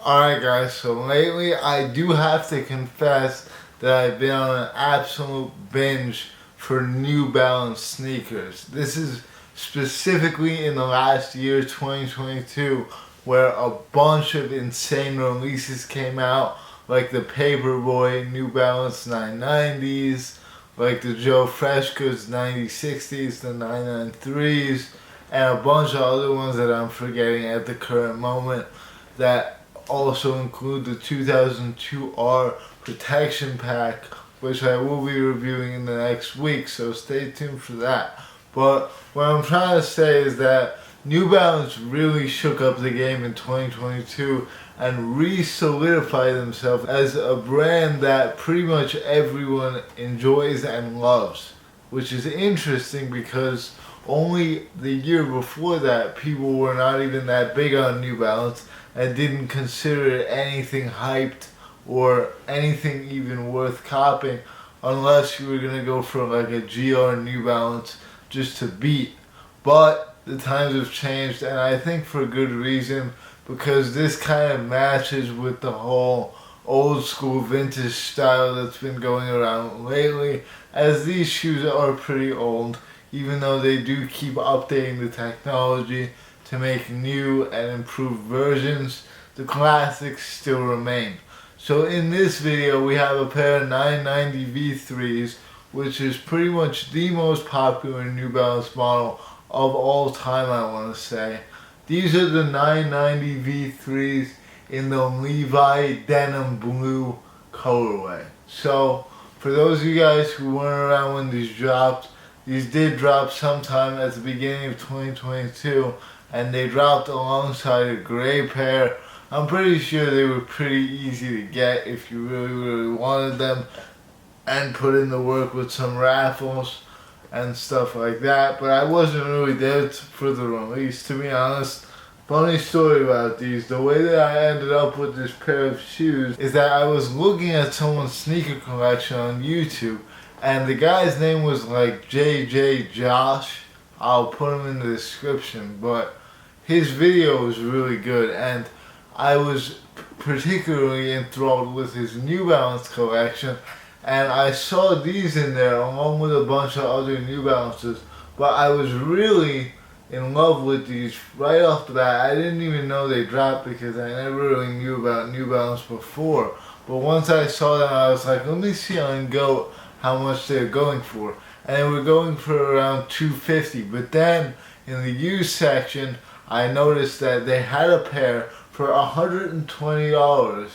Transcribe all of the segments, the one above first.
Alright guys, so lately I do have to confess that I've been on an absolute binge for New Balance sneakers. This is specifically in the last year, 2022, where a bunch of insane releases came out, like the Paperboy New Balance 990s, like the Joe Freshgoods 9060s, the 993s, and a bunch of other ones that I'm forgetting at the current moment that also include the 2002R protection pack, which I will be reviewing in the next week, so stay tuned for that. But what I'm trying to say is that New Balance really shook up the game in 2022 and re-solidified themselves as a brand that pretty much everyone enjoys and loves, which is interesting because only the year before that people were not even that big on New Balance and didn't consider it anything hyped or anything even worth copying unless you were going to go for like a GR New Balance just to beat. But the times have changed, and I think for good reason, because this kind of matches with the whole old school vintage style that's been going around lately, as these shoes are pretty old, even though they do keep updating the technology to make new and improved versions. The classics still remain. So in this video we have a pair of 990 V3s, which is pretty much the most popular New Balance model of all time, I want to say. These are the 990 V3s in the Levi Denim blue colorway. So for those of you guys who weren't around when these dropped, these did drop sometime at the beginning of 2022, and they dropped alongside a gray pair. I'm pretty sure they were pretty easy to get if you really wanted them and put in the work with some raffles and stuff like that, but I wasn't really there for the release, to be honest. Funny story about these, the way that I ended up with this pair of shoes is that I was looking at someone's sneaker collection on YouTube, and the guy's name was like JJ Josh. I'll put him in the description, but his video was really good, and I was particularly enthralled with his New Balance collection, and I saw these in there along with a bunch of other New Balances, but I was really in love with these right off the bat. I didn't even know they dropped because I never really knew about New Balance before, but once I saw them I was like, let me see on Go how much they're going for, and they were going for around $250. But then in the used section I noticed that they had a pair for $120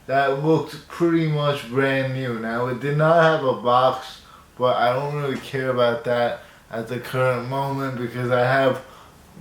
that looked pretty much brand new. Now it did not have a box, but I don't really care about that at the current moment because I have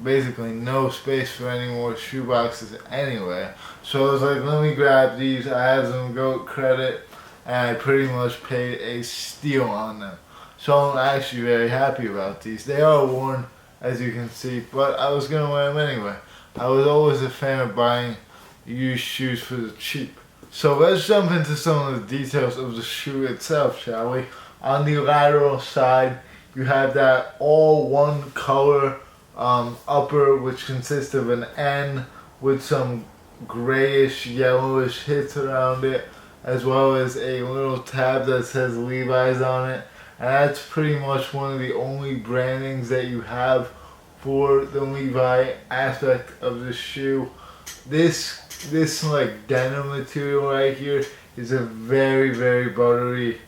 basically no space for any more shoe boxes anyway. So I was like, let me grab these. I have some GOAT credit and I pretty much paid a steal on them. So I'm actually very happy about these. They are worn, as you can see, but I was going to wear them anyway. I was always a fan of buying used shoes for the cheap. So let's jump into some of the details of the shoe itself, shall we? On the lateral side, you have that all one color upper, which consists of an N with some grayish, yellowish hits around it, as well as a little tab that says Levi's on it. And that's pretty much one of the only brandings that you have for the Levi aspect of the shoe. This like denim material right here is a very, very buttery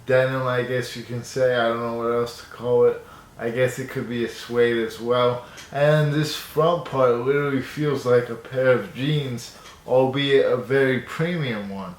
denim, I guess you can say. I don't know what else to call it. I guess it could be a suede as well. And this front part literally feels like a pair of jeans, albeit a very premium one.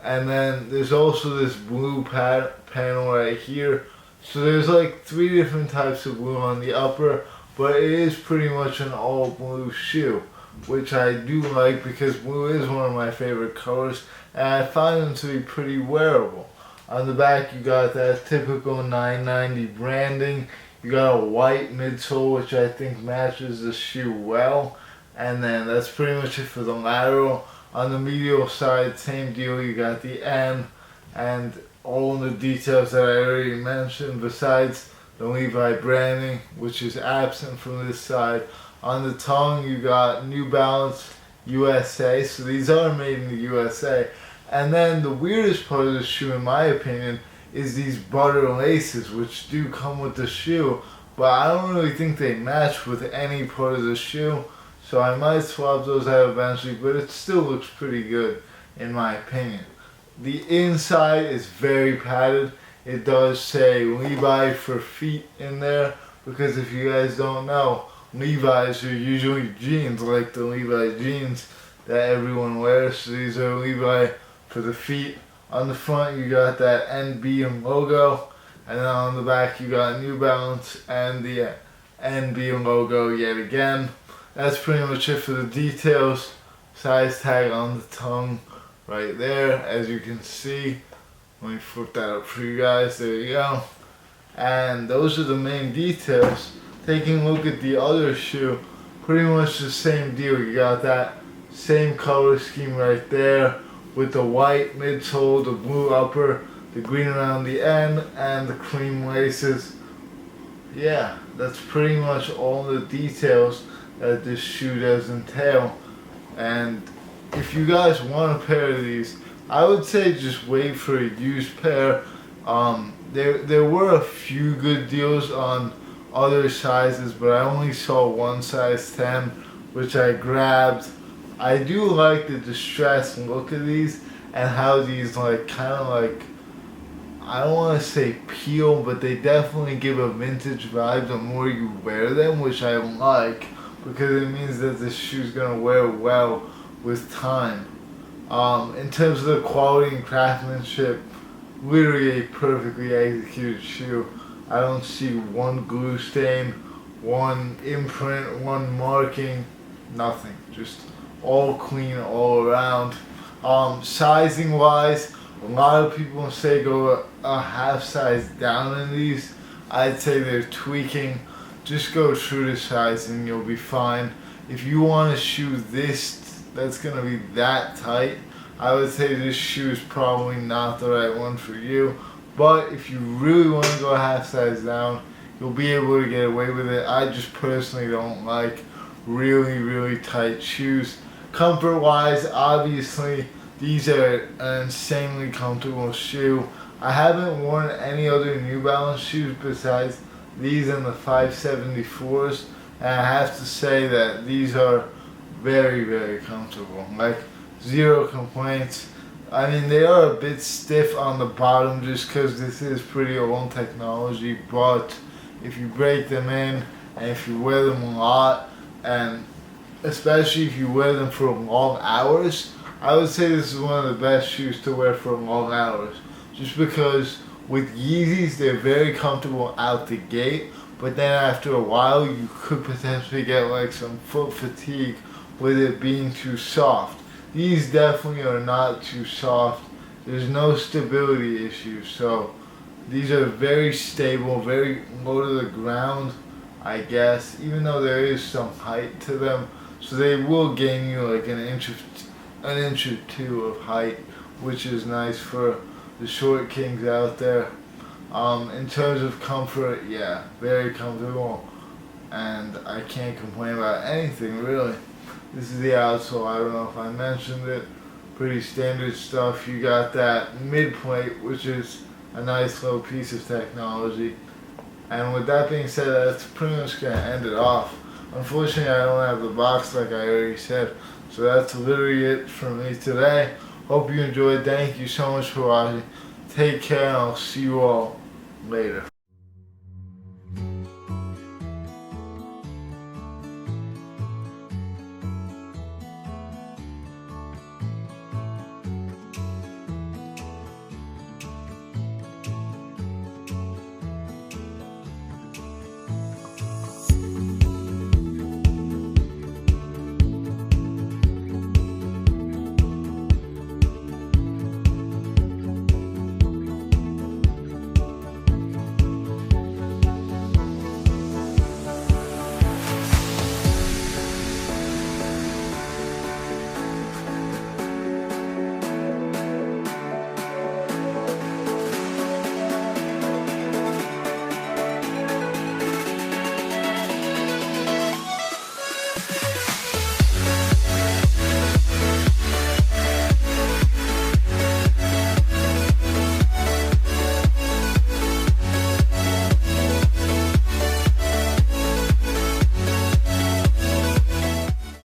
And then there's also this blue panel right here. So there's like 3 different types of blue on the upper, but it is pretty much an all blue shoe, which I do like because blue is one of my favorite colors, and I find them to be pretty wearable. On the back you got that typical 990 branding. You got a white midsole, which I think matches the shoe well, and then that's pretty much it for the lateral. On the medial side, same deal, you got the N and all the details that I already mentioned, besides the Levi branding, which is absent from this side. On the tongue you got New Balance USA, so these are made in the USA. And then the weirdest part of the shoe, in my opinion, is these butter laces, which do come with the shoe, but I don't really think they match with any part of the shoe, so I might swap those out eventually, but it still looks pretty good in my opinion. The inside is very padded. It does say Levi for feet in there, because if you guys don't know, Levi's are usually jeans, like the Levi jeans that everyone wears. So these are Levi for the feet. On the front you got that NB logo, and then on the back you got New Balance and the NB logo yet again. That's pretty much it for the details. Size tag on the tongue right there, as you can see. Let me flip that up for you guys. There you go. And those are the main details. Taking a look at the other shoe, pretty much the same deal. You got that same color scheme right there with the white midsole, the blue upper, the green around the end, and the cream laces. Yeah, that's pretty much all the details that this shoe does entail. And if you guys want a pair of these, I would say just wait for a used pair. There were a few good deals on other sizes, but I only saw one size 10, which I grabbed. I do like the distressed look of these and how these like kind of like, I don't want to say peel, but they definitely give a vintage vibe the more you wear them, which I like, because it means that this shoe's gonna wear well with time. In terms of the quality and craftsmanship, literally a perfectly executed shoe. I don't see one glue stain, one imprint, one marking, nothing. Just all clean all around. Sizing wise, a lot of people say go a half size down in these. I'd say they're tweaking. Just go true to sizing, you'll be fine. If you want a shoe that's gonna be that tight, I would say this shoe is probably not the right one for you. But if you really want to go a half size down, you'll be able to get away with it. I just personally don't like really tight shoes. Comfort wise, obviously these are an insanely comfortable shoe. I haven't worn any other New Balance shoes besides these and the 574s, and I have to say that these are very comfortable. Like, zero complaints. I mean, they are a bit stiff on the bottom just because this is pretty old technology, but if you break them in and if you wear them a lot, and especially if you wear them for long hours, I would say this is one of the best shoes to wear for long hours. Just because with Yeezys, they're very comfortable out the gate, but then after a while, you could potentially get like some foot fatigue with it being too soft. These definitely are not too soft. There's no stability issues, so these are very stable, very low to the ground, I guess, even though there is some height to them. So they will gain you like an inch or two of height, which is nice for the short kings out there. In terms of comfort, yeah, very comfortable, and I can't complain about anything really. This is the outsole. I don't know if I mentioned it. Pretty standard stuff. You got that mid plate, which is a nice little piece of technology. And with that being said, that's pretty much going to end it off. Unfortunately, I don't have the box like I already said. So that's literally it for me today. Hope you enjoyed. Thank you so much for watching. Take care, and I'll see you all later.